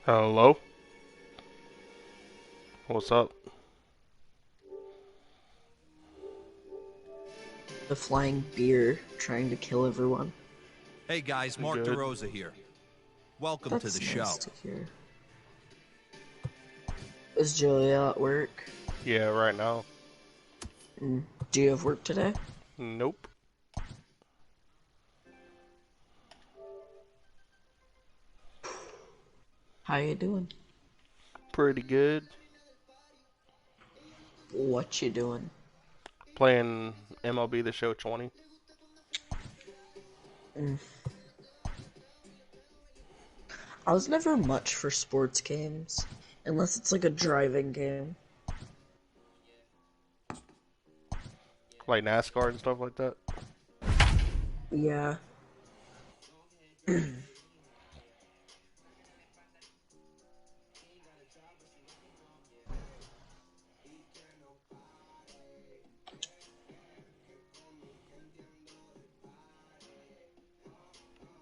Hello? What's up? The flying beer trying to kill everyone. Hey guys, Mark DeRosa here. Welcome That's to the nice show. to hear. Is Julia at work? Yeah, right now. Do you have work today? Nope. How you doing? Pretty good. What you doing? Playing MLB The Show 20. I was never much for sports games, unless it's like a driving game. Like NASCAR and stuff like that. Yeah.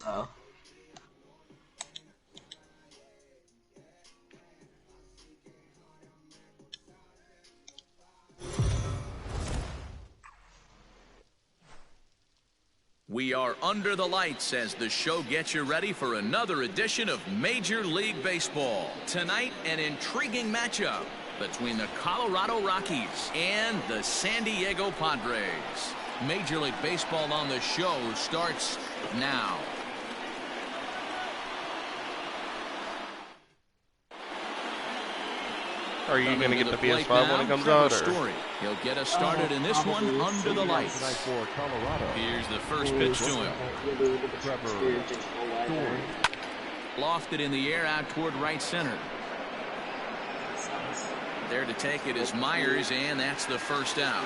Oh. We are under the lights as the show gets you ready for another edition of Major League Baseball. Tonight, an intriguing matchup between the Colorado Rockies and the San Diego Padres. Major League Baseball on the show starts now. Are you going to get the plate PS5 when now, it comes Trevor out? Or? Story. He'll get us started in this one under the lights. Here's the first pitch to him. Lofted in the air out toward right center. There to take it is Myers, and that's the first out.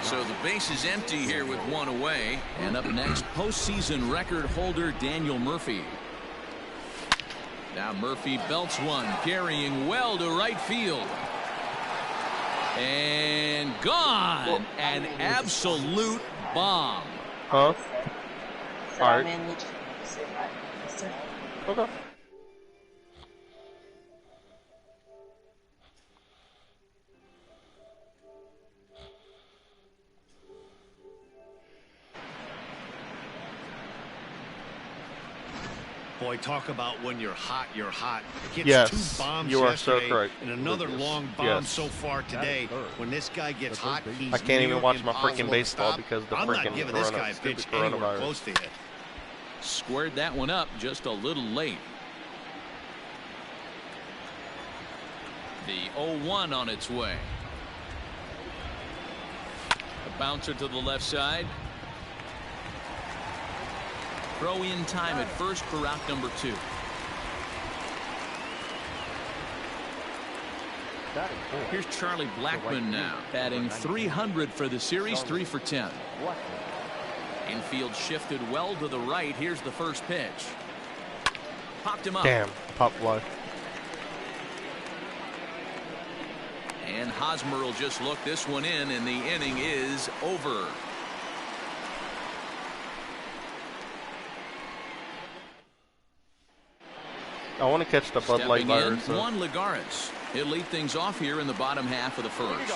So the base is empty here with one away. And up next, postseason record holder Daniel Murphy. Now Murphy belts one, carrying well to right field. And gone. An absolute bomb. Huh? Alright. Okay. Boy, talk about when you're hot, you're hot. It Yes, gets two bombs you are so yesterday correct. and another long bomb Yes. so far today. When this guy gets hot, he's I can't even near watch my impossible freaking to baseball stop. because the I'm freaking not giving this guy a pitch stupid anywhere coronavirus. close to hit. Squared that one up just a little late. The 0-1 on its way. A bouncer to the left side. Throw in time at first for out number 2. Here's Charlie Blackmon now, batting .300 for the series, 3 for 10. Infield shifted well to the right. Here's the first pitch. Popped him up. Damn, pop fly. And Hosmer will just look this one in, and the inning is over. I want to catch the Bud Light Stepping virus. in, Juan Lagares. He'll lead things off here in the bottom half of the first.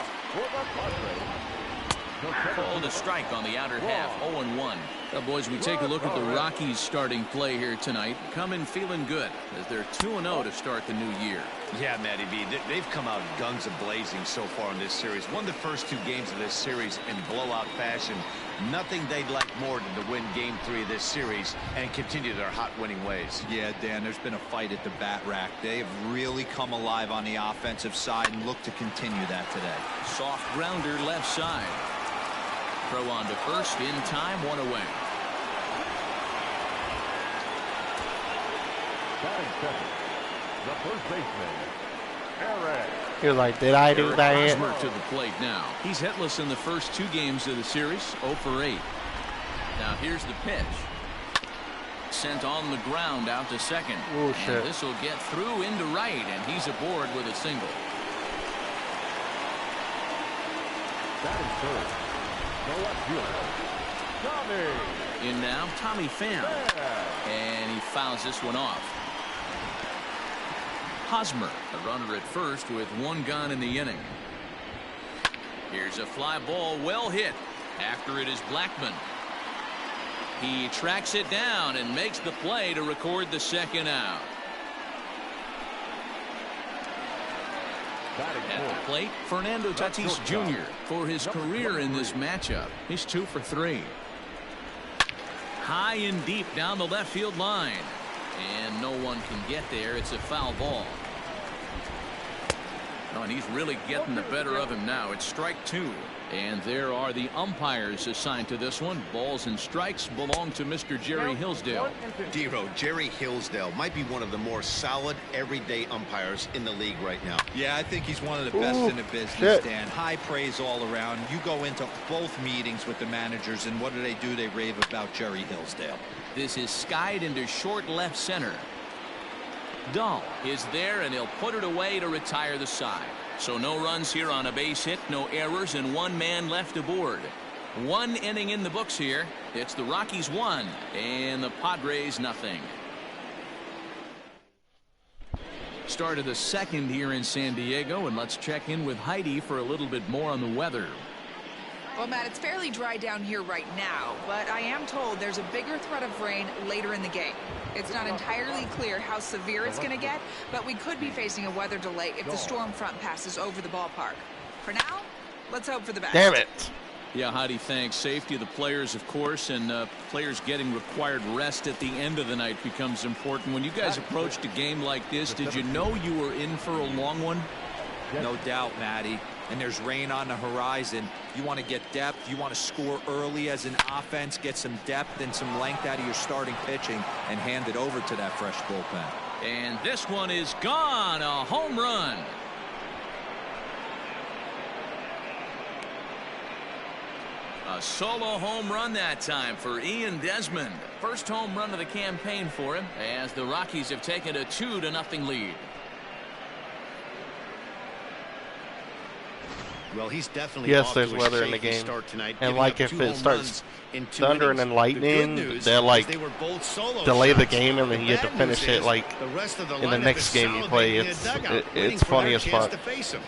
Called a strike on the outer half, 0-1. Well, boys, we take a look at the Rockies' starting play here tonight. Coming feeling good as they're 2-0 to start the new year. Yeah, Matty B, they've come out guns a-blazing so far in this series. Won the first 2 games of this series in blowout fashion. Nothing they'd like more than to win Game 3 of this series and continue their hot winning ways. Yeah, Dan, there's been a fight at the bat rack. They have really come alive on the offensive side and look to continue that today. Soft grounder left side. Throw on to first in time, 1 away. The first baseman, Eric. He was like, did I do Eric that? Hosmer to the plate now. He's hitless in the first 2 games of the series, 0 for 8. Now here's the pitch. Sent on the ground out to second. Oh, shit. And this will get through into right, and he's aboard with a single. That is third. The left fielder, Tommy. In now, Tommy Pham. And he fouls this one off. Hosmer, a runner at first with one gone in the inning. Here's a fly ball well hit. After it is Blackman. He tracks it down and makes the play to record the second out. At the plate, Fernando Tatis Jr. for his career in this matchup. He's 2 for 3. High and deep down the left field line. And no one can get there. It's a foul ball. Oh, and he's really getting the better of him now. It's strike 2. And there are the umpires assigned to this one. Balls and strikes belong to Mr. Jerry Hillsdale. Dero, Jerry Hillsdale might be one of the more solid everyday umpires in the league right now. Yeah, I think he's one of the best in the business, Dan. High praise all around. You go into both meetings with the managers, and what do? They rave about Jerry Hillsdale. This is skied into short left center. Dahl is there, and he'll put it away to retire the side. So no runs here on a base hit, no errors, and one man left aboard. 1 inning in the books here. It's the Rockies 1 and the Padres nothing. Start of the second here in San Diego, and let's check in with Heidi for a little bit more on the weather. Well, Matt, it's fairly dry down here right now, but I am told there's a bigger threat of rain later in the game. It's not entirely clear how severe it's going to get, but we could be facing a weather delay if the storm front passes over the ballpark. For now, let's hope for the best. Damn it. Yeah, Heidi, thanks. Safety of the players, of course, and players getting required rest at the end of the night becomes important. When you guys approached a game like this, did you know you were in for a long one? No doubt, Matty. And there's rain on the horizon. You want to get depth. You want to score early as an offense, get some depth and some length out of your starting pitching, and hand it over to that fresh bullpen. And this one is gone. A home run. A solo home run that time for Ian Desmond. First home run of the campaign for him, as the Rockies have taken a 2-0 lead. Well, he's definitely Yes, off there's to a weather in the shaky game. start tonight, And giving like up if 2 it home starts runs in 2 thundering innings. and The lightning, good news they'll is like they were both solo delay the shots. game, and then The you have to bad finish news it is like the rest of the in the lineup next is game you play. salivating in the dugout, waiting It's for funny their as chance fuck. to face him.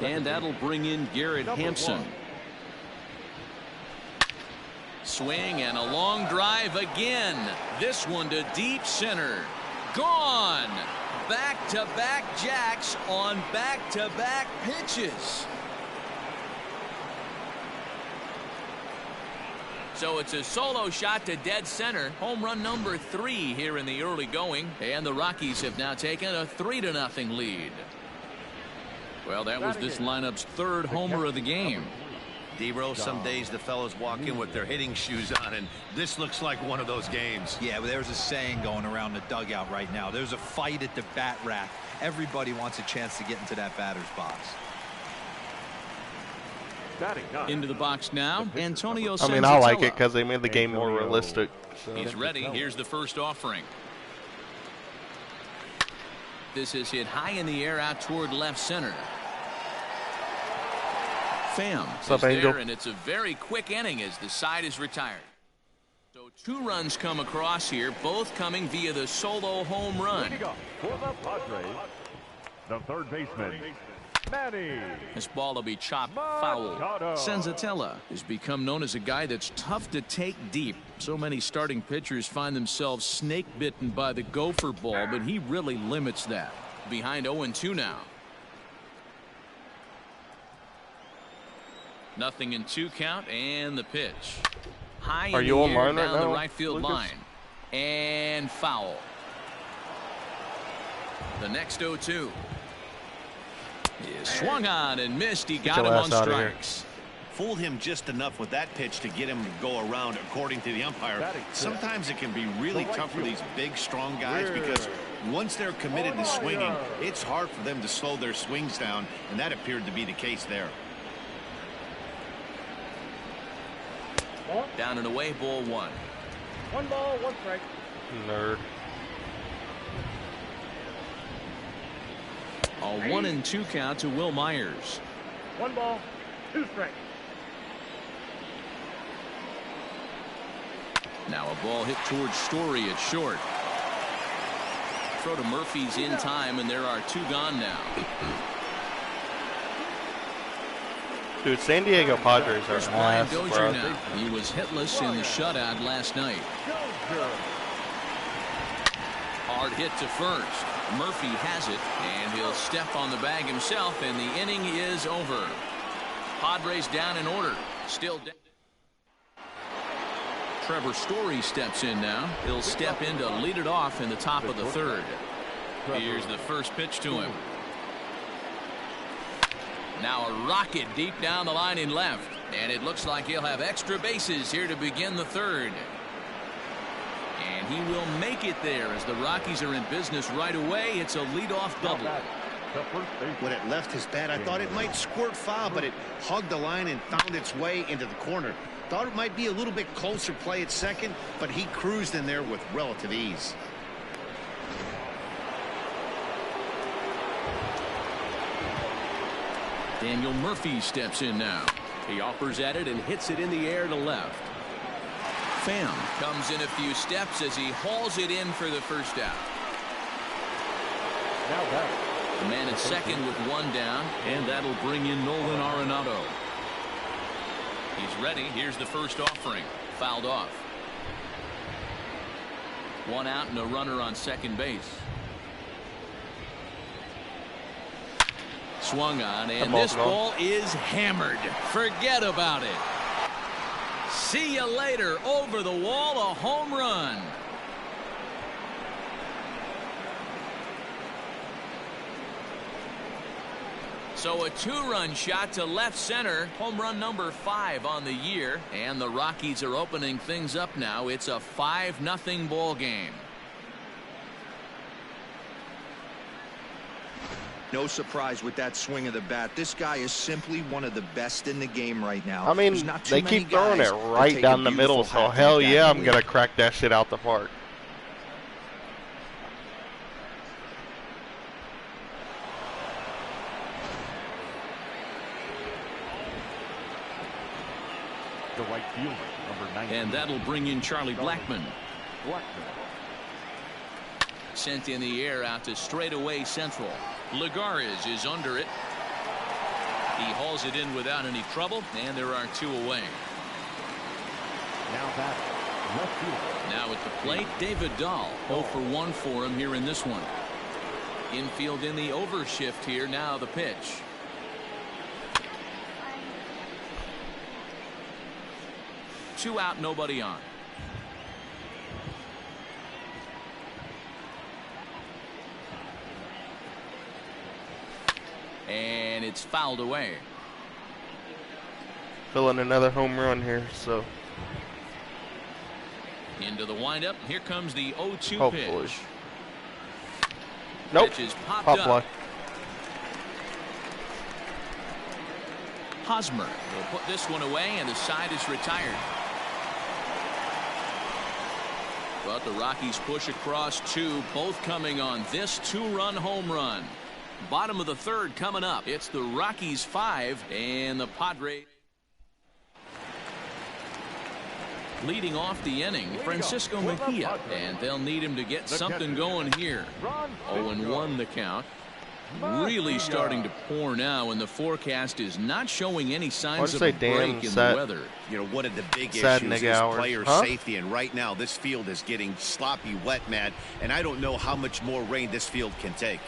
And that'll bring in Garrett Hampson. Swing and a long drive again. This one to deep center. Gone. Back-to-back jacks on back-to-back pitches. So it's a solo shot to dead center. Home run number 3 here in the early going. And the Rockies have now taken a 3-0 lead. Well, that was this lineup's 3rd homer of the game. Dero, some days the fellows walk in with their hitting shoes on, and this looks like one of those games. Yeah, but there's a saying going around the dugout right now. There's a fight at the bat rack. Everybody wants a chance to get into that batter's box. Into the box now, Antonio Senzatella. I mean, I like it because they made the game more realistic. So. He's ready. Here's the first offering. This is hit high in the air out toward left center. Pham is there, and it's a very quick inning as the side is retired. So 2 runs come across here, both coming via the solo home run. For the Padres, the third baseman, Manny. This ball will be chopped foul. Senzatella has become known as a guy that's tough to take deep. So many starting pitchers find themselves snake bitten by the gopher ball, but he really limits that. Behind 0-2 now. Nothing in 2 count, and the pitch. High Are in you the online air right down the now, right field Lucas? line. And foul. The next 0-2. Is swung on and missed. He got him on strikes. Fooled him just enough with that pitch to get him to go around, according to the umpire. Sometimes it can be really tough for these big, strong guys because once they're committed to swinging, it's hard for them to slow their swings down, and that appeared to be the case there. Down and away, ball 1. 1 ball, 1 strike. Nerd. A 1-2 count to Will Myers. 1 ball, 2 strikes. Now a ball hit towards Story at short. Throw to Murphy's in time, and there are 2 gone now. Dude, San Diego Padres are Brian ass, Dozier bro. now. He was hitless in the shutout last night. Hard hit to first. Murphy has it, and he'll step on the bag himself, and the inning is over. Padres down in order. Still down. Trevor Story steps in now. He'll step in to lead it off in the top of the 3rd. Here's the first pitch to him. Now a rocket deep down the line in left, and it looks like he'll have extra bases here to begin the 3rd. And he will make it there as the Rockies are in business right away. It's a leadoff double. When it left his bat, I thought it might squirt foul, but it hugged the line and found its way into the corner. Thought it might be a little bit closer play at second, but he cruised in there with relative ease. Daniel Murphy steps in now. He offers at it and hits it in the air to left. Pham comes in a few steps as he hauls it in for the first out. The man at second with 1 down, and that'll bring in Nolan Arenado. He's ready. Here's the first offering. Fouled off. 1 out and a runner on second base. Swung on, and this ball is hammered. Forget about it. See you later. Over the wall, a home run. So a 2-run shot to left center. Home run number 5 on the year. And the Rockies are opening things up now. It's a 5-0 ball game. No surprise with that swing of the bat. This guy is simply one of the best in the game right now. I mean, they keep throwing it right down the middle, so hell yeah, I'm going to crack that shit out the park. The right fielder, number 19. And that'll bring in Charlie Blackmon. Sent in the air out to straightaway central. Lagares is under it. He hauls it in without any trouble, and there are 2 away. Now back, left fielder. Now at the plate, David Dahl. 0 for 1 for him here in this one. Infield in the overshift here. Now the pitch. Two out, nobody on. And it's fouled away. Filling another home run here, so. Into the windup. Here comes the 0-2 Hopefully. pitch. Nope. Pitch is popped Pop up. fly. Hosmer will put this one away, and the side is retired. But the Rockies push across 2, both coming on this 2-run home run. Bottom of the 3rd coming up. It's the Rockies 5 and the Padres. Leading off the inning, Francisco Mejia, and they'll need him to get something going here. 0-1 the count. Really starting to pour now, and the forecast is not showing any signs of a break in the weather. You know, one of the big Sad issues nigga is hours. player Huh? safety, and right now this field is getting sloppy wet, Matt, and I don't know how much more rain this field can take.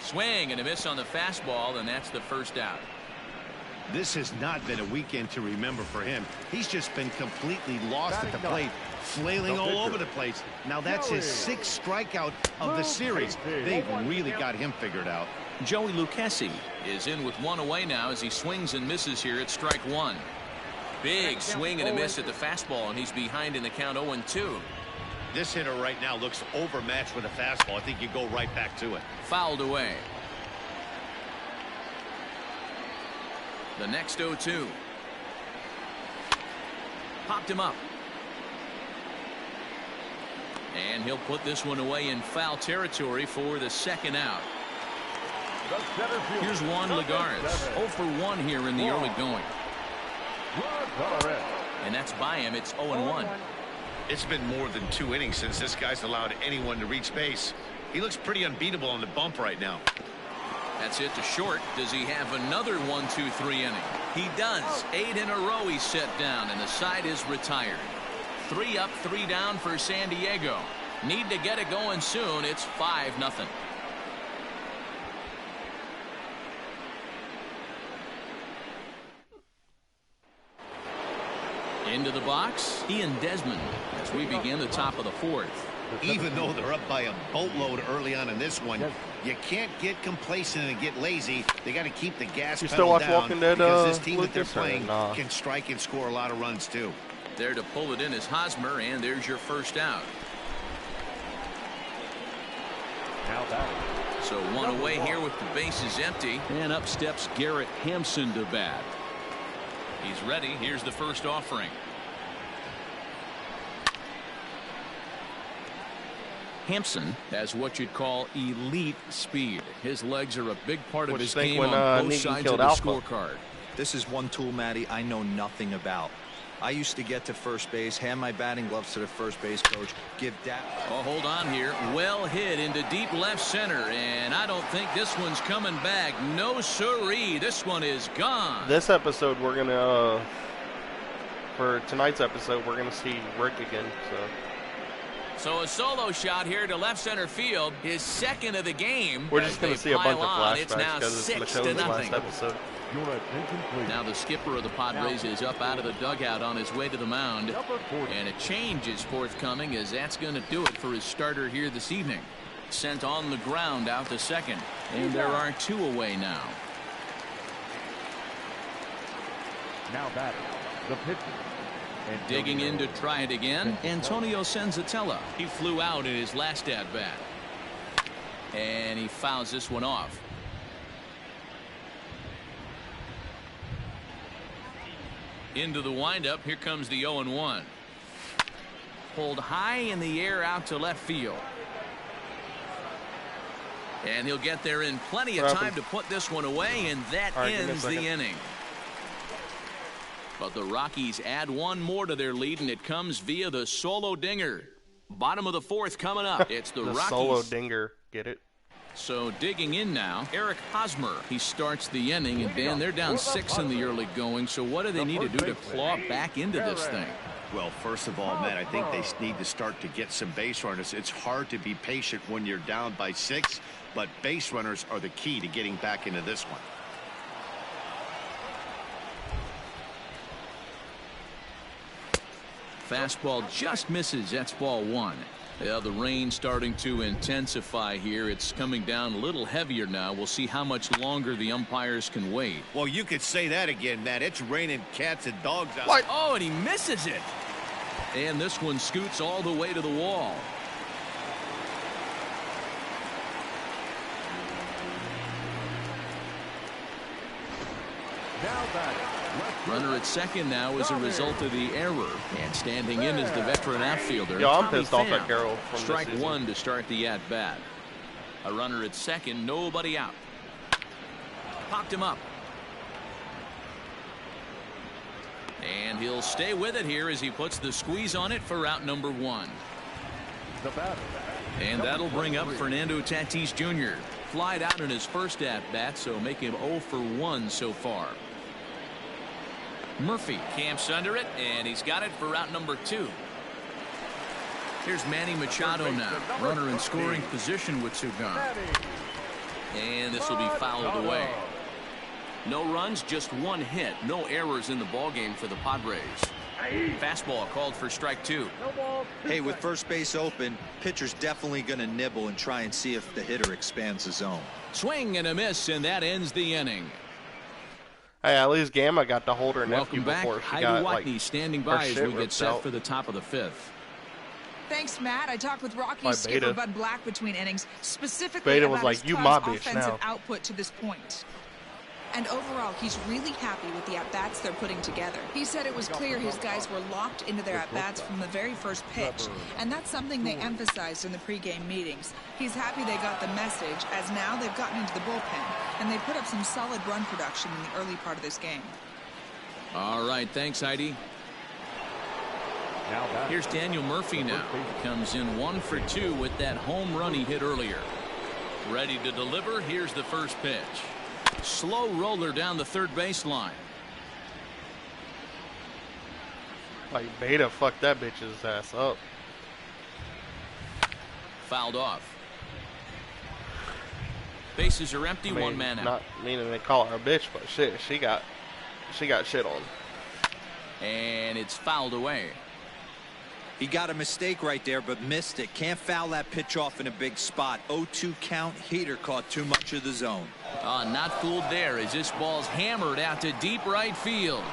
Swing and a miss on the fastball, and that's the first out. This has not been a weekend to remember for him. He's just been completely lost at the plate, flailing all over the place. Now that's his 6th strikeout of the series. They've really got him figured out. Joey Lucchesi is in with 1 away now as he swings and misses here at strike 1. Big swing and a miss at the fastball, and he's behind in the count 0-2. This hitter right now looks overmatched with a fastball. I think you go right back to it. Fouled away. The next 0-2. Popped him up. And he'll put this one away in foul territory for the 2nd out. Here's Juan Lagares. 0 for 1 here in the early going. and that's by him. It's 0-1. It's been more than 2 innings since this guy's allowed anyone to reach base. He looks pretty unbeatable on the bump right now. That's it to short. Does he have another 1-2-3 inning? He does. 8 in a row he's set down, and the side is retired. 3 up, 3 down for San Diego. Need to get it going soon. It's 5-0. Into the box, Ian Desmond, as we begin the top of the 4th. Even though they're up by a boatload early on in this one, you can't get complacent and get lazy. They got to keep the gas pedal down because this team that they're playing can strike and score a lot of runs too. There to pull it in is Hosmer, and there's your first out. So 1 away here with the bases empty. And up steps Garrett Hampson to bat. He's ready. Here's the first offering. Hampson has what you'd call elite speed. His legs are a big part of his game on both sides of the scorecard. This is one tool, Matty, I know nothing about. I used to get to first base, hand my batting gloves to the first base coach, give that. Oh, hold on here. Well hit into deep left center, and I don't think this one's coming back. No siree. This one is gone. This episode, we're going to, for tonight's episode, we're going to see Rick again, So a solo shot here to left center field, his second of the game. We're just going to see a bunch of flashbacks it's now because it's 6-0. last episode. Now the skipper of the Padres is up out of the dugout on his way to the mound. And a change is forthcoming, as that's going to do it for his starter here this evening. Sent on the ground out to second. And there are 2 away now. Now batting, the pitcher. Digging in to try it again, Antonio Senzatella. He flew out in his last at-bat. And he fouls this one off. Into the windup. Here comes the 0-1. Pulled high in the air out to left field. And he'll get there in plenty of time to put this one away, and that ends the inning. But the Rockies add 1 more to their lead, and it comes via the solo dinger. Bottom of the 4th coming up. It's the Rockies. Solo dinger. Get it? So digging in now, Eric Hosmer. He starts the inning, and Dan, they're down 6 in the early going. So what do they need to do to claw back into this thing? Well, first of all, Matt, I think they need to start to get some base runners. It's hard to be patient when you're down by 6, but base runners are the key to getting back into this one. Fastball just misses. That's ball 1. Yeah, the rain starting to intensify here. It's coming down a little heavier now. We'll see how much longer the umpires can wait. Well, you could say that again, Matt. It's raining cats and dogs out. What? Oh, and he misses it. And this one scoots all the way to the wall. Now batting. Runner at second now as a result of the error. And standing in is the veteran outfielder. Yo, I'm pissed off at Carroll from Strike this season. 1 to start the at-bat. A runner at second, nobody out. Popped him up. And he'll stay with it here as he puts the squeeze on it for out number 1. And that'll bring up Fernando Tatis Jr. Flied out in his first at-bat, so make him 0 for 1 so far. Murphy camps under it, and he's got it for out number 2. Here's Manny Machado now. Runner in scoring position with 2 gone. And this will be fouled away. No runs, just 1 hit. No errors in the ballgame for the Padres. Fastball called for strike 2. Hey, with first base open, pitcher's definitely going to nibble and try and see if the hitter expands the zone. Swing and a miss, and that ends the inning. Hey, at least Gamma got to hold her nephew Welcome back. before she Heidi got Watney standing by as we get set out. for the top of the 5th. Thanks, Matt. I talked with Rockies skipper Bud Black between innings, specifically Beta about was like, his "You my club's bitch offensive now." output to this point. And overall, he's really happy with the at-bats they're putting together. He said it was clear his guys were locked into their at-bats from the very first pitch, and that's something they emphasized in the pregame meetings. He's happy they got the message, as now they've gotten into the bullpen, and they put up some solid run production in the early part of this game. All right, thanks, Heidi. Here's Daniel Murphy now. Comes in 1 for 2 with that home run he hit earlier. Ready to deliver. Here's the first pitch. Slow roller down the third baseline. Like Beta fucked that bitch's ass up. Fouled off. Bases are empty, one man out. Not meaning they call her a bitch, but shit, she got shit on. And it's fouled away. He got a mistake right there, but missed it. Can't foul that pitch off in a big spot. 0-2 count. Heater caught too much of the zone. Not fooled there as this ball's hammered out to deep right field.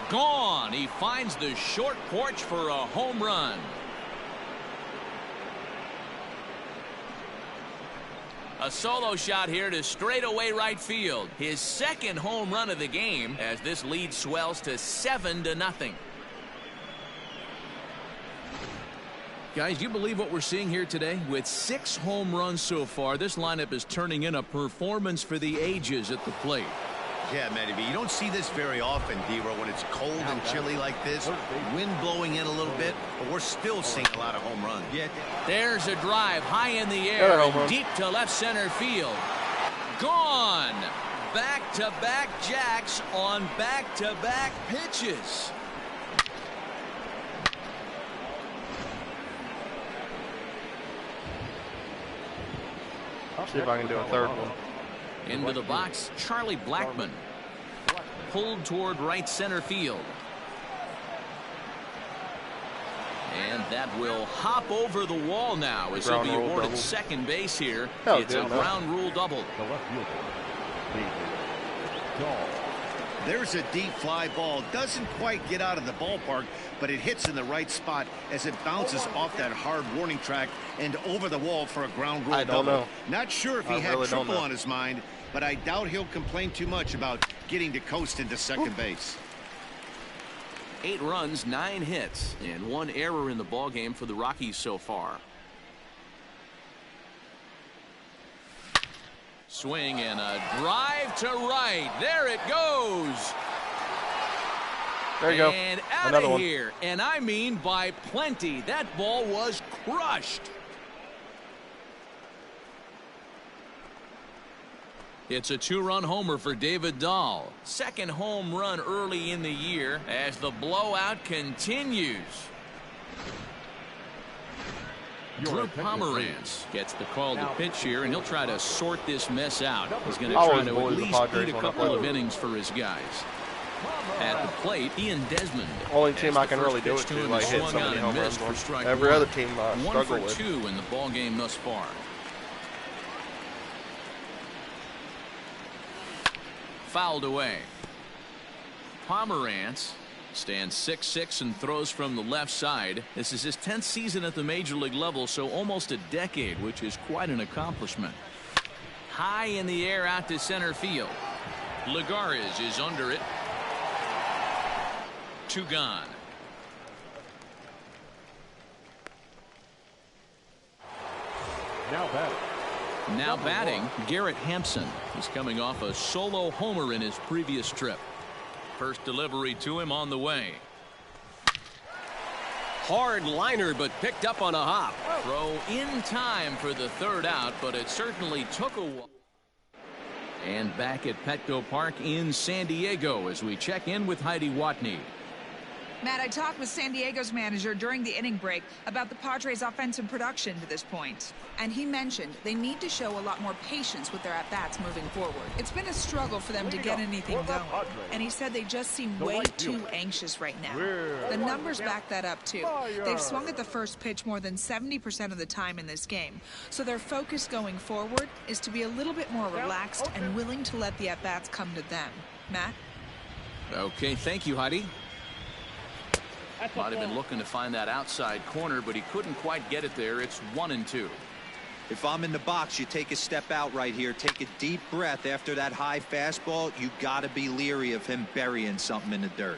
Gone. He finds the short porch for a home run. A solo shot here to straightaway right field. His second home run of the game as this lead swells to 7-0. Guys, you believe what we're seeing here today? With 6 home runs so far, this lineup is turning in a performance for the ages at the plate. Yeah, Mlb, you don't see this very often, D-Row, when it's cold and chilly like this. Wind blowing in a little bit, but we're still seeing a lot of home runs. Yeah. There's a drive high in the air and deep to left center field. Gone. Back-to-back jacks on back-to-back pitches. I'll see if I can do a third one. Into the box, Charlie Blackmon. Pulled toward right center field. And that will hop over the wall now as he'll be awarded second base here. It's a ground rule double. There's a deep fly ball. Doesn't quite get out of the ballpark, but it hits in the right spot as it bounces off that hard warning track and over the wall for a ground rule double. Not sure if he had triple on his mind, but I doubt he'll complain too much about getting to coast into second base. 8 runs, 9 hits, and 1 error in the ballgame for the Rockies so far. Swing and a drive to right. There it goes. There you go. And out of here. And I mean by plenty. That ball was crushed. It's a 2-run homer for David Dahl. Second home run early in the year as the blowout continues. Drew Pomerantz gets the call to pitch here, and he'll try to sort this mess out. He's going to try to at least eat a couple of innings for his guys. At the plate, Ian Desmond. Only team I can really do it to, like hit somebody home runs. Every other team struggle with. 1 for 2 in the ball game thus far. Fouled away. Pomerantz stands 6'6" and throws from the left side. This is his 10th season at the major league level, so almost a decade, which is quite an accomplishment. High in the air out to center field. Lagares is under it. 2 gone. Now batting, Garrett Hampson. He's coming off a solo homer in his previous trip. First delivery to him on the way. Hard liner, but picked up on a hop. Throw in time for the 3rd out, but it certainly took a while. And back at Petco Park in San Diego as we check in with Heidi Watney. Matt, I talked with San Diego's manager during the inning break about the Padres' offensive production to this point. And he mentioned they need to show a lot more patience with their at-bats moving forward. It's been a struggle for them to get anything going. And he said they just seem way too anxious right now. The numbers back that up, too. They've swung at the first pitch more than 70% of the time in this game. So their focus going forward is to be a little bit more relaxed and willing to let the at-bats come to them. Matt? Okay, thank you, Heidi. Might have been looking to find that outside corner, but he couldn't quite get it there. It's 1-2. If I'm in the box, you take a step out right here. Take a deep breath after that high fastball. You got to be leery of him burying something in the dirt.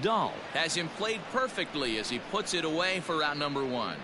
Dahl has him played perfectly as he puts it away for out number 1.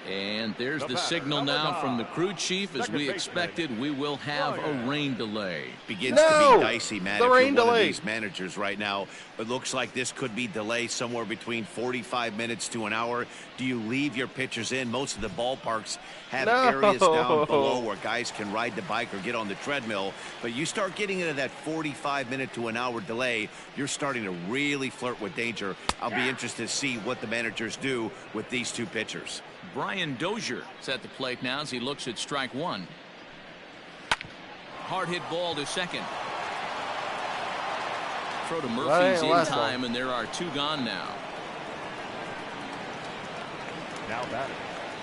And there's the signal now from the crew chief. As we expected, we will have a rain delay. Begins to be dicey, Matt. The if rain you're one delay. of these managers right now, it looks like this could be delayed somewhere between 45 minutes to an hour. Do you leave your pitchers in? Most of the ballparks have areas down below where guys can ride the bike or get on the treadmill. But you start getting into that 45-minute to an hour delay, you're starting to really flirt with danger. I'll be interested to see what the managers do with these two pitchers. Brian Dozier is at the plate now as he looks at strike one. Hard hit ball to second. Throw to Murphy's in time, and there are two gone now. Now batting.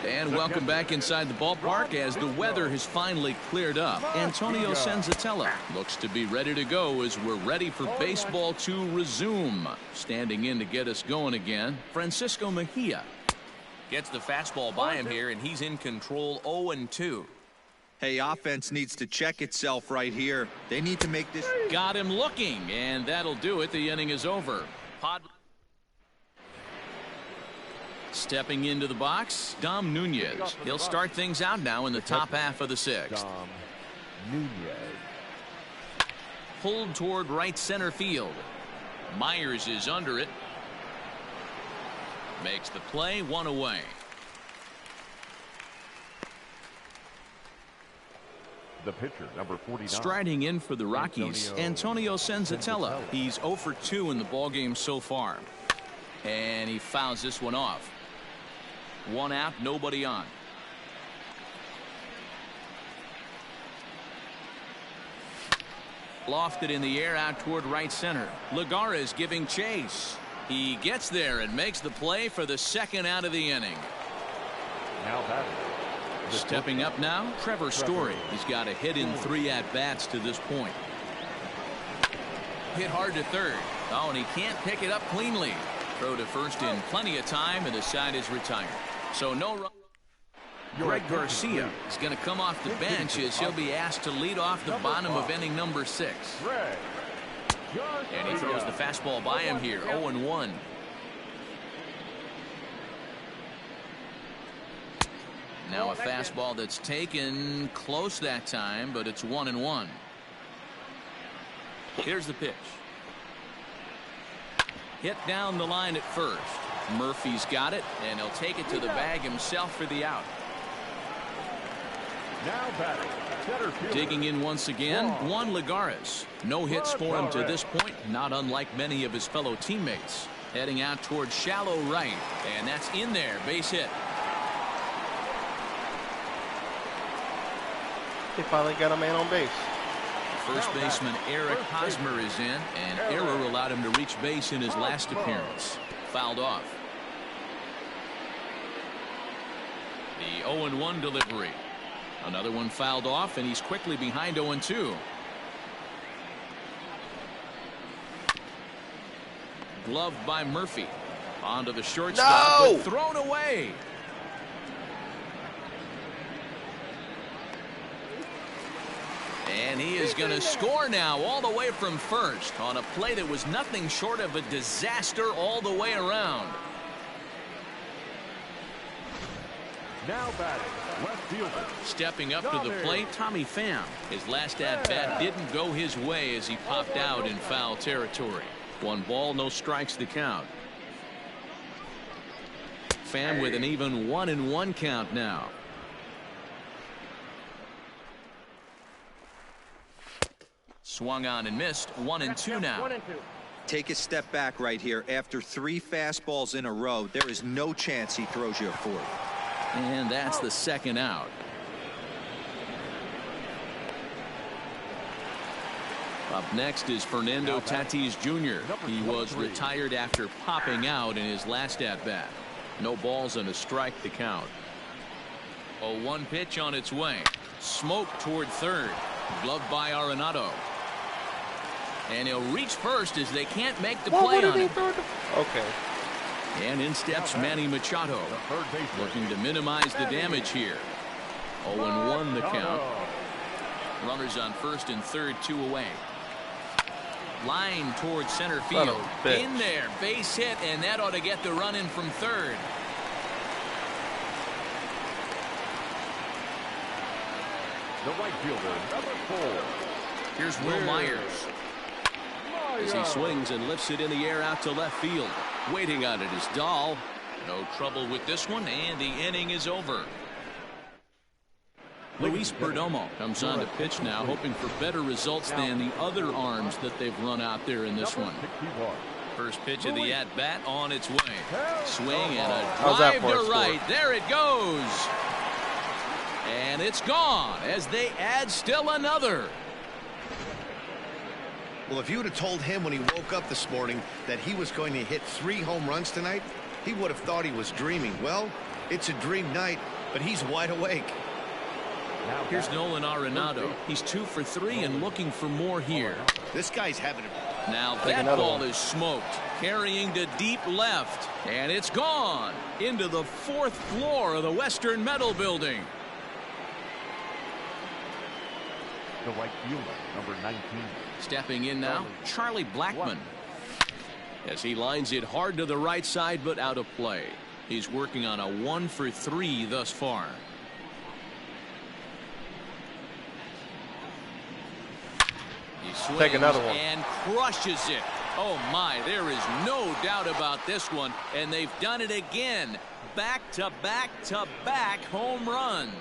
And welcome back inside the ballpark as the weather has finally cleared up. Antonio Senzatella looks to be ready to go as we're ready for baseball to resume. Standing in to get us going again, Francisco Mejia. Gets the fastball by him here, and he's in control 0-2. Hey, offense needs to check itself right here. They need to make this. Got him looking, and that'll do it. The inning is over. Stepping into the box, Dom Nunez. He'll start things out now in the top half of the sixth. Dom Nunez. Pulled toward right center field. Myers is under it. Makes the play, one away. The pitcher, number 49. Striding in for the Rockies, Antonio Senzatella. He's 0 for 2 in the ballgame so far. And he fouls this one off. One out, nobody on. Lofted in the air out toward right center. Legara is giving chase. He gets there and makes the play for the second out of the inning. Now batting. Stepping up now, Trevor Story. He's got a hit in 3 at-bats to this point. Hit hard to third. Oh, and he can't pick it up cleanly. Throw to first in plenty of time, and the side is retired. So no run. Greg Garcia is going to come off the bench as he'll be asked to lead off the bottom of inning number 6. And he throws the fastball by him here, 0-1. Now a fastball that's taken close that time, but it's 1-1. Here's the pitch. Hit down the line at first. Murphy's got it, and he'll take it to the bag himself for the out. Now batting. Center fielder. Digging in once again, Juan Lagares. No hits for him to this point, not unlike many of his fellow teammates. Heading out towards shallow right, and that's in there, base hit. They finally got a man on base. First baseman Eric Hosmer is in, and error allowed him to reach base in his last appearance. Fouled off. The 0-1 delivery. Another one fouled off, and he's quickly behind 0-2. Gloved by Murphy. Onto the shortstop, but thrown away. And he is going to score now all the way from first on a play that was nothing short of a disaster all the way around. Now batting. Left fielder. Stepping up to the plate, Tommy Pham. His last at-bat didn't go his way as he popped out in foul territory. 1 ball, no strikes the count. Pham with an even 1-1 count now. Swung on and missed. 1-2 now. Take a step back right here. After 3 fastballs in a row, there is no chance he throws you a 4th. And that's the second out. Up next is Fernando Tatis Jr. He was retired after popping out in his last at-bat. No balls and a strike to count. A 1 pitch on its way. Smoke toward third. Gloved by Arenado. And he'll reach first as they can't make the play on it. Okay. And in steps Manny Machado, looking to minimize the damage here. 0-1 the count. Runners on first and third, 2 away. Line towards center field. In there, base hit, and that ought to get the run in from third. The right fielder, number 4. Here's Will Myers. As he swings and lifts it in the air out to left field. Waiting on it is Dahl. No trouble with this one, and the inning is over. Luis Perdomo comes on to pitch now, hoping for better results than the other arms that they've run out there in this one. First pitch of the at-bat on its way. Swing and a drive to right. There it goes. And it's gone as they add still another. Well, if you would have told him when he woke up this morning that he was going to hit 3 home runs tonight, he would have thought he was dreaming. Well, it's a dream night, but he's wide awake. Here's Nolan Arenado. He's 2 for 3 and looking for more here. This guy's having a... Now that ball is smoked, carrying to deep left, and it's gone into the 4th floor of the Western Metal Building. The right fielder, number 19. Stepping in now, Charlie Blackmon. As he lines it hard to the right side, but out of play. He's working on a 1 for 3 thus far. He swings Take another one and crushes it. Oh my, there is no doubt about this one, and they've done it again. Back to back to back home runs.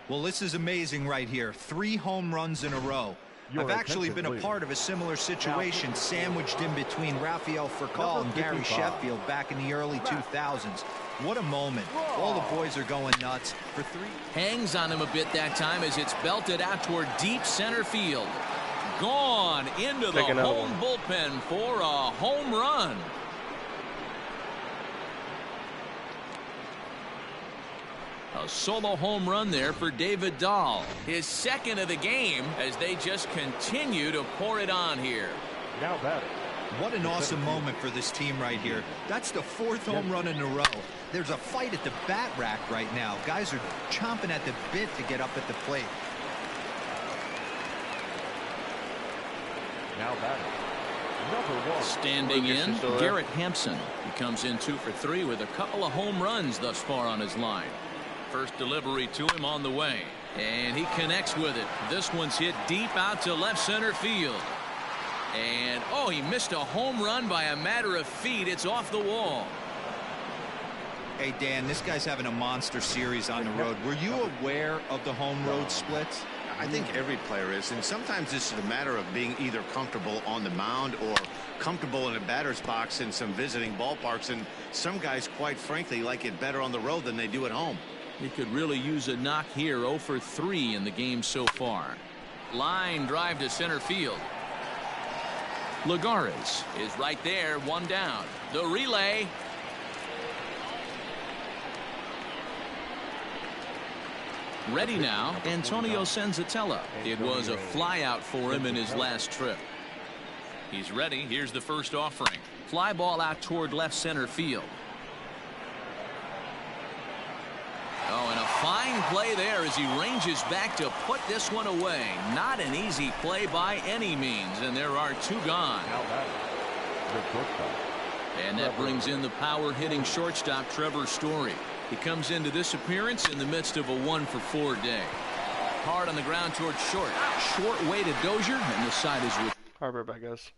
Well, this is amazing right here. 3 home runs in a row. I've actually been a part of a similar situation sandwiched in between Rafael Furcal and Gary Sheffield back in the early 2000s. What a moment. All the boys are going nuts for 3. Hangs on him a bit that time as it's belted out toward deep center field. Gone into the home bullpen for a home run. A solo home run there for David Dahl. His 2nd of the game as they just continue to pour it on here. Now batting. What an awesome moment for this team right here. That's the 4th home run in a row. There's a fight at the bat rack right now. Guys are chomping at the bit to get up at the plate. Now batting. Number 1. Standing in, Garrett Hampson. He comes in 2 for 3 with a couple of home runs thus far on his line. First delivery to him on the way, and he connects with it. This one's hit deep out to left center field. And oh, he missed a home run by a matter of feet. It's off the wall. Hey, Dan, this guy's having a monster series on the road. Were you aware of the home road splits? I think every player is, and sometimes this is a matter of being either comfortable on the mound or comfortable in a batter's box in some visiting ballparks, and some guys, quite frankly, like it better on the road than they do at home. He could really use a knock here. 0 for 3 in the game so far. Line drive to center field. Lagares is right there, 1 down. The relay. Ready now, Antonio Senzatella. It was a flyout for him in his last trip. He's ready. Here's the first offering. Fly ball out toward left center field. Oh, and a fine play there as he ranges back to put this one away. Not an easy play by any means, and there are 2 gone. And that brings in the power-hitting shortstop Trevor Story. He comes into this appearance in the midst of a 1 for 4 day. Hard on the ground towards short. Short way to Dozier, and the side is with. All right, back, guys.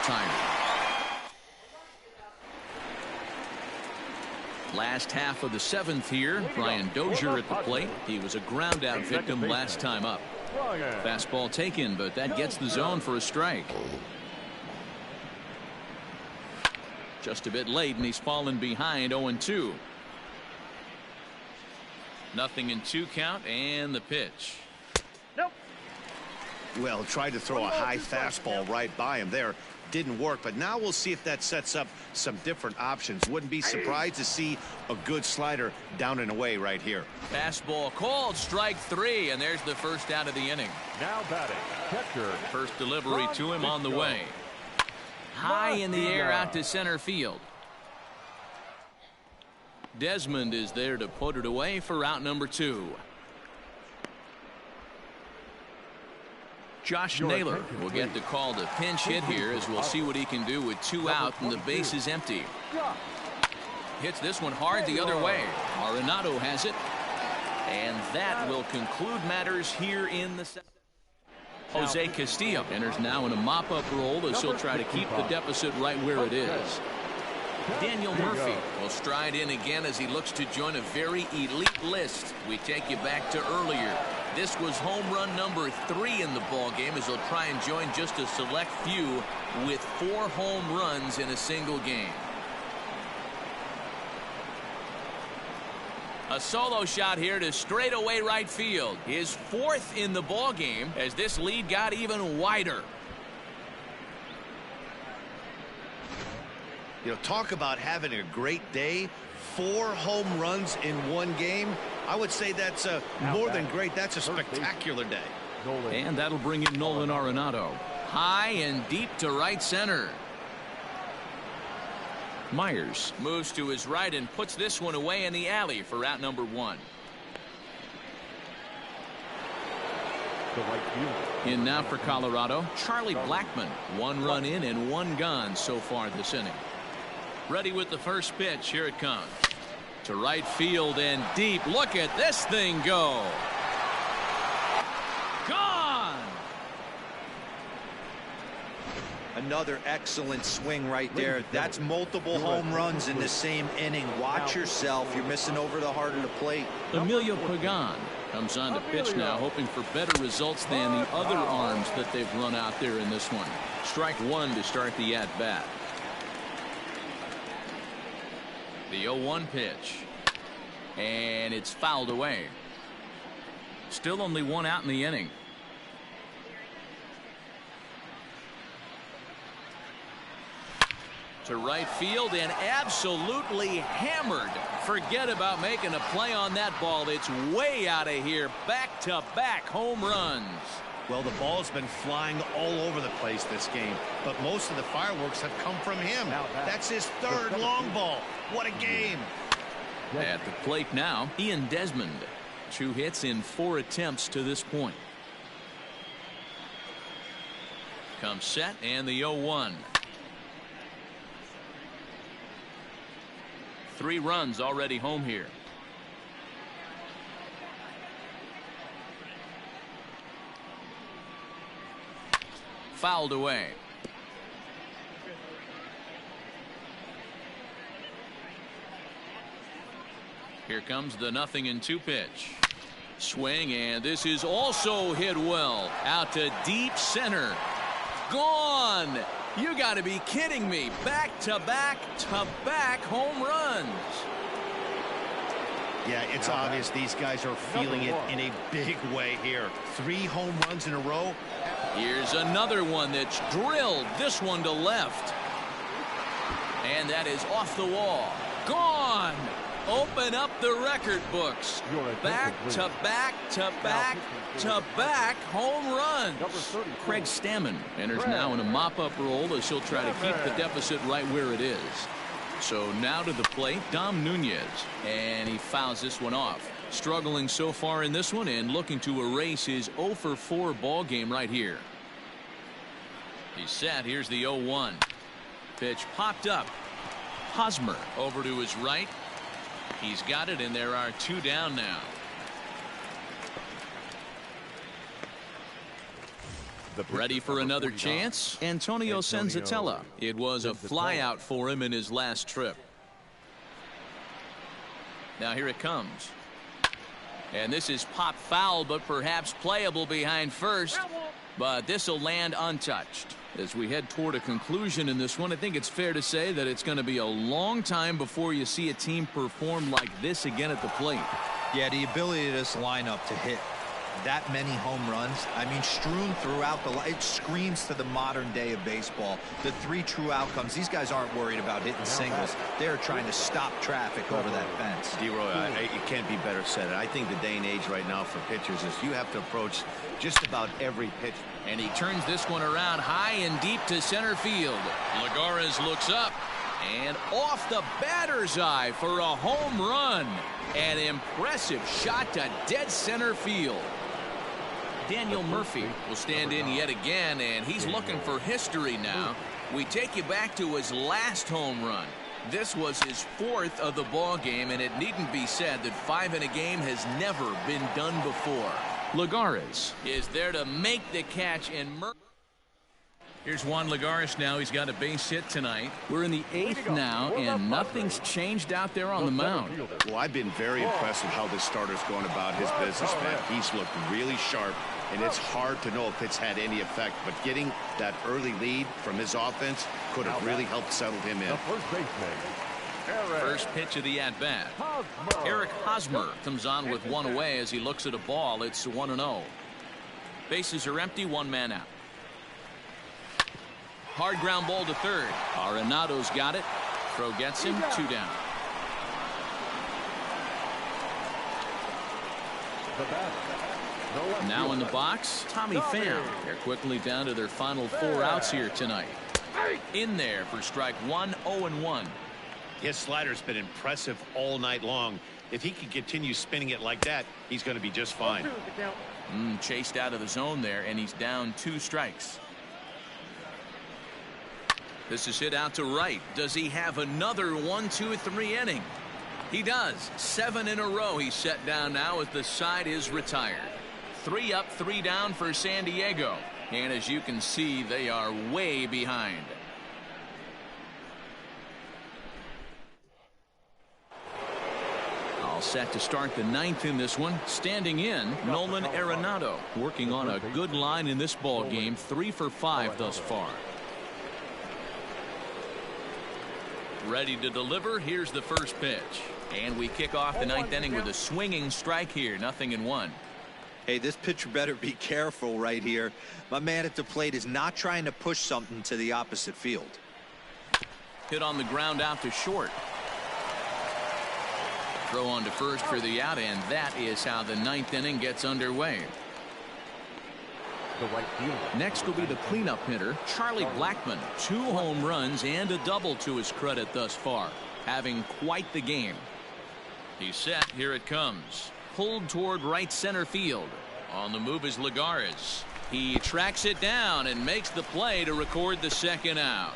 retired. Last half of the 7th here. Brian Dozier at the plate. He was a ground out victim last time up. Fastball taken, but that gets the zone for a strike. Just a bit late, and he's fallen behind 0-2. 0-2 count, and the pitch. Well, tried to throw a high fastball right by him there. Didn't work, but now we'll see if that sets up some different options. Wouldn't be surprised to see a good slider down and away right here. Fastball called, strike 3, and there's the first out of the inning. Now batting, catcher. First delivery to him on the way. High in the air out to center field. Desmond is there to put it away for out number 2. Josh Naylor will get the call to pinch hit here, as we'll see what he can do with 2 out and the base is empty. Hits this one hard the other way. Arenado has it. And that will conclude matters here in the 7th. Jose Castillo enters now in a mop-up role, as he'll try to keep the deficit right where it is. Daniel Murphy will stride in again as he looks to join a very elite list. We take you back to earlier. This was home run number 3 in the ball game, as he'll try and join just a select few with 4 home runs in a single game. A solo shot here to straightaway right field. His 4th in the ball game, as this lead got even wider. You know, talk about having a great day. 4 home runs in one game. I would say that's more than great. That's a spectacular day. And that'll bring in Nolan Arenado. High and deep to right center. Myers moves to his right and puts this one away in the alley for out number 1. In now for Colorado, Charlie Blackmon. 1 run in and 1 gone so far this inning. Ready with the first pitch. Here it comes. To right field and deep. Look at this thing go. Gone. Another excellent swing right there. That's multiple home runs in the same inning. Watch yourself. You're missing over the heart of the plate. Emilio Pagan comes on to pitch now, hoping for better results than the other arms that they've run out there in this one. Strike 1 to start the at-bat. The 0-1 pitch, and it's fouled away. Still only 1 out in the inning. To right field and absolutely hammered. Forget about making a play on that ball. It's way out of here. Back-to-back home runs. Well, the ball's been flying all over the place this game, but most of the fireworks have come from him. That's his 3rd long ball. What a game. At the plate now, Ian Desmond. 2 hits in 4 attempts to this point. Comes set, and the 0-1. 3 runs already home here. Fouled away. Here comes the 0-2 pitch. Swing, and this is also hit well. Out to deep center. Gone. You got to be kidding me. Back-to-back-to-back home runs. Yeah, it's obvious these guys are feeling it in a big way here. 3 home runs in a row. Here's another one that's drilled. This one to left. And that is off the wall. Gone. Open up the record books. Back-to-back-to-back-to-back home runs. Craig Stammen enters now in a mop-up role, as he'll try to keep the deficit right where it is. So now to the plate, Dom Nunez. And he fouls this one off. Struggling so far in this one and looking to erase his 0-for-4 ball game right here. He's set. Here's the 0-1. Pitch popped up. Hosmer over to his right. He's got it, and there are 2 down now. Ready for another chance? Antonio Senzatella. It was a flyout for him in his last trip. Now here it comes. And this is pop foul, but perhaps playable behind first. But this will land untouched. As we head toward a conclusion in this one, I think it's fair to say that it's going to be a long time before you see a team perform like this again at the plate. Yeah, the ability of this lineup to hit that many home runs, I mean, strewn throughout it screams to the modern day of baseball. The three true outcomes. These guys aren't worried about hitting singles. They're trying to stop traffic over that fence. D-Roy, it can't be better said. I think the day and age right now for pitchers is you have to approach just about every pitch. And he turns this one around high and deep to center field. Lagares looks up and off the batter's eye for a home run. An impressive shot to dead center field. Daniel Murphy will stand in yet again, and he's looking for history now. We take you back to his last home run. This was his fourth of the ball game, and it needn't be said that 5 in a game has never been done before. Lagares is there to make the catch, and here's Juan Lagares now. He's got a base hit tonight. We're in the 8th now, and nothing's changed out there on the mound. Well, I've been very impressed with how this starter's going about his business, man. He's looked really sharp, and it's hard to know if it's had any effect. But getting that early lead from his offense could have really helped settle him in. First pitch of the at-bat. Eric Hosmer comes on with one away as he looks at a ball. It's 1-0. Bases are empty, one man out. Hard ground ball to third. Arenado's got it. Throw gets him, 2 down. Now in the box, Tommy Pham. They're quickly down to their final 4 outs here tonight. In there for strike 1, 0-1. His slider's been impressive all night long. If he can continue spinning it like that, he's going to be just fine. Chased out of the zone there, and he's down 2 strikes. This is hit out to right. Does he have another 1-2-3 inning? He does. 7 in a row he's set down now as the side is retired. 3 up, 3 down for San Diego. And as you can see, they are way behind. All set to start the 9th in this one. Standing in, Nolan Arenado. Working on a good line in this ball game. 3 for 5 thus far. Ready to deliver. Here's the first pitch. And we kick off the 9th inning with a swinging strike here. 0-1. Hey, this pitcher better be careful right here. My man at the plate is not trying to push something to the opposite field. Hit on the ground out to short. Throw on to first for the out, and that is how the 9th inning gets underway. Next will be the cleanup hitter, Charlie Blackmon. 2 home runs and a double to his credit thus far. Having quite the game. He's set. Here it comes. Pulled toward right center field. On the move is Lagares. He tracks it down and makes the play to record the 2nd out.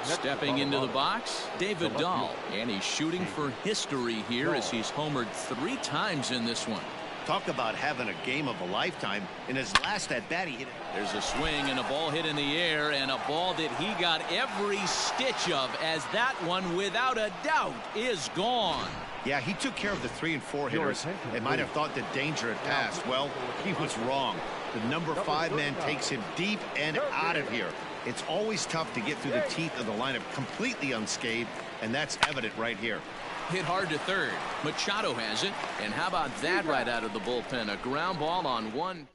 Stepping into the box, David Dahl, and he's shooting for history here as he's homered 3 times in this one. Talk about having a game of a lifetime. In his last at bat, he hit it. There's a swing and a ball hit in the air, and a ball that he got every stitch of, as that one, without a doubt, is gone. Yeah, he took care of the 3 and 4 hitters. They might have thought the danger had passed. Well, he was wrong. The number 5 man takes him deep and out of here. It's always tough to get through the teeth of the lineup completely unscathed, and that's evident right here. Hit hard to third. Machado has it. And how about that right out of the bullpen? A ground ball on 1.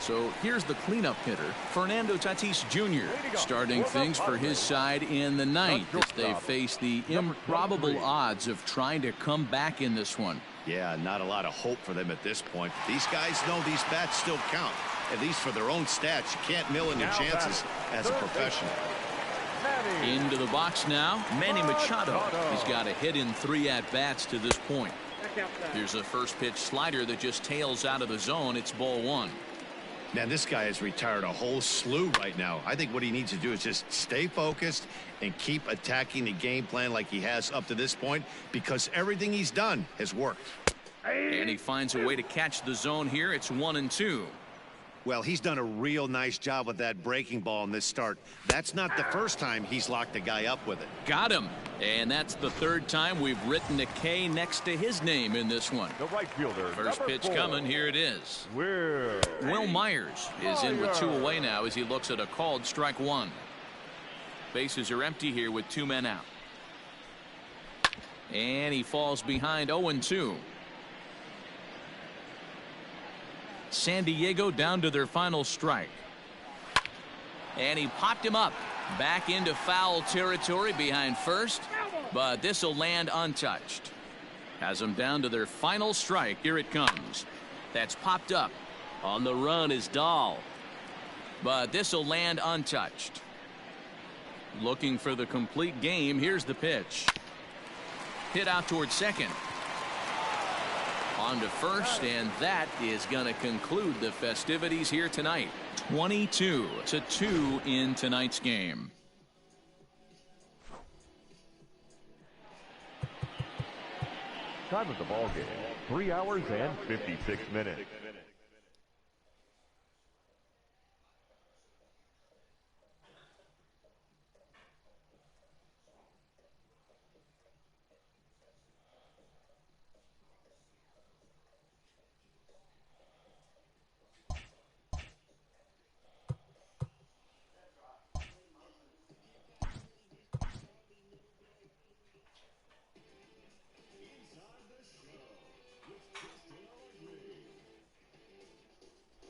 So here's the cleanup hitter, Fernando Tatis Jr. starting things for his side in the 9th as they face the improbable odds of trying to come back in this one. Yeah, not a lot of hope for them at this point. These guys know these bats still count, at least for their own stats. You can't mill in your chances as a professional. Into the box now, Manny Machado. He's got a hit in 3 at-bats to this point. Here's a first pitch slider that just tails out of the zone. It's ball 1. Man, this guy has retired a whole slew right now. I think what he needs to do is just stay focused and keep attacking the game plan like he has up to this point, because everything he's done has worked. And he finds a way to catch the zone here. It's 1-2. Well, he's done a real nice job with that breaking ball in this start. That's not the first time he's locked a guy up with it. Got him. And that's the third time we've written a K next to his name in this one. The right fielder. First pitch 4. coming. Here it is. Will Myers is in with 2 away now as he looks at a called strike 1. Bases are empty here with 2 men out. And he falls behind 0-2. San Diego down to their final strike. And he popped him up. Back into foul territory behind first. But this will land untouched. Has them down to their final strike. Here it comes. That's popped up. On the run is Dahl. But this will land untouched. Looking for the complete game. Here's the pitch. Hit out towards second. On to first, and that is going to conclude the festivities here tonight. 22-2 in tonight's game. Time of the ball game, 3 hours and 56 minutes.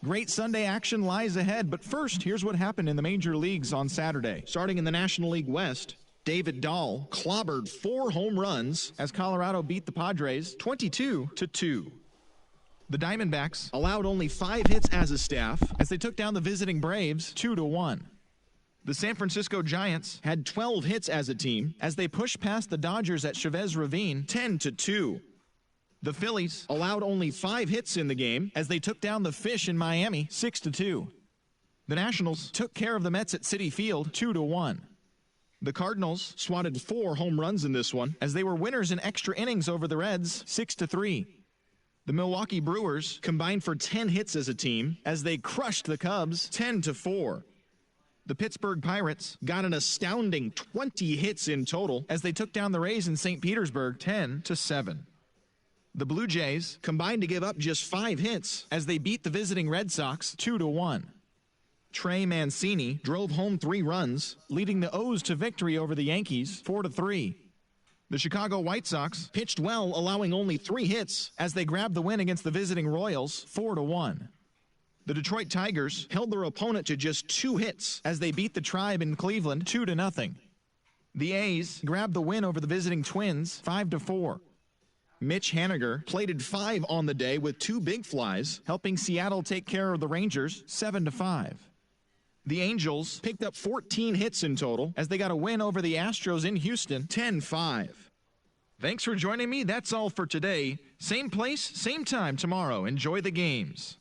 Great Sunday action lies ahead, but first, here's what happened in the major leagues on Saturday. Starting in the National League West, David Dahl clobbered 4 home runs as Colorado beat the Padres 22-2. The Diamondbacks allowed only 5 hits as a staff as they took down the visiting Braves 2-1. The San Francisco Giants had 12 hits as a team as they pushed past the Dodgers at Chavez Ravine 10-2. The Phillies allowed only 5 hits in the game as they took down the Fish in Miami 6-2. The Nationals took care of the Mets at Citi Field 2-1. The Cardinals swatted 4 home runs in this one as they were winners in extra innings over the Reds 6-3. The Milwaukee Brewers combined for 10 hits as a team as they crushed the Cubs 10-4. The Pittsburgh Pirates got an astounding 20 hits in total as they took down the Rays in St. Petersburg 10-7. The Blue Jays combined to give up just 5 hits as they beat the visiting Red Sox 2-1. Trey Mancini drove home 3 runs, leading the O's to victory over the Yankees 4-3. The Chicago White Sox pitched well, allowing only 3 hits as they grabbed the win against the visiting Royals 4-1. The Detroit Tigers held their opponent to just 2 hits as they beat the Tribe in Cleveland 2-0. The A's grabbed the win over the visiting Twins 5-4. Mitch Haniger plated 5 on the day with 2 big flies, helping Seattle take care of the Rangers 7-5. The Angels picked up 14 hits in total as they got a win over the Astros in Houston 10-5. Thanks for joining me. That's all for today. Same place, same time tomorrow. Enjoy the games.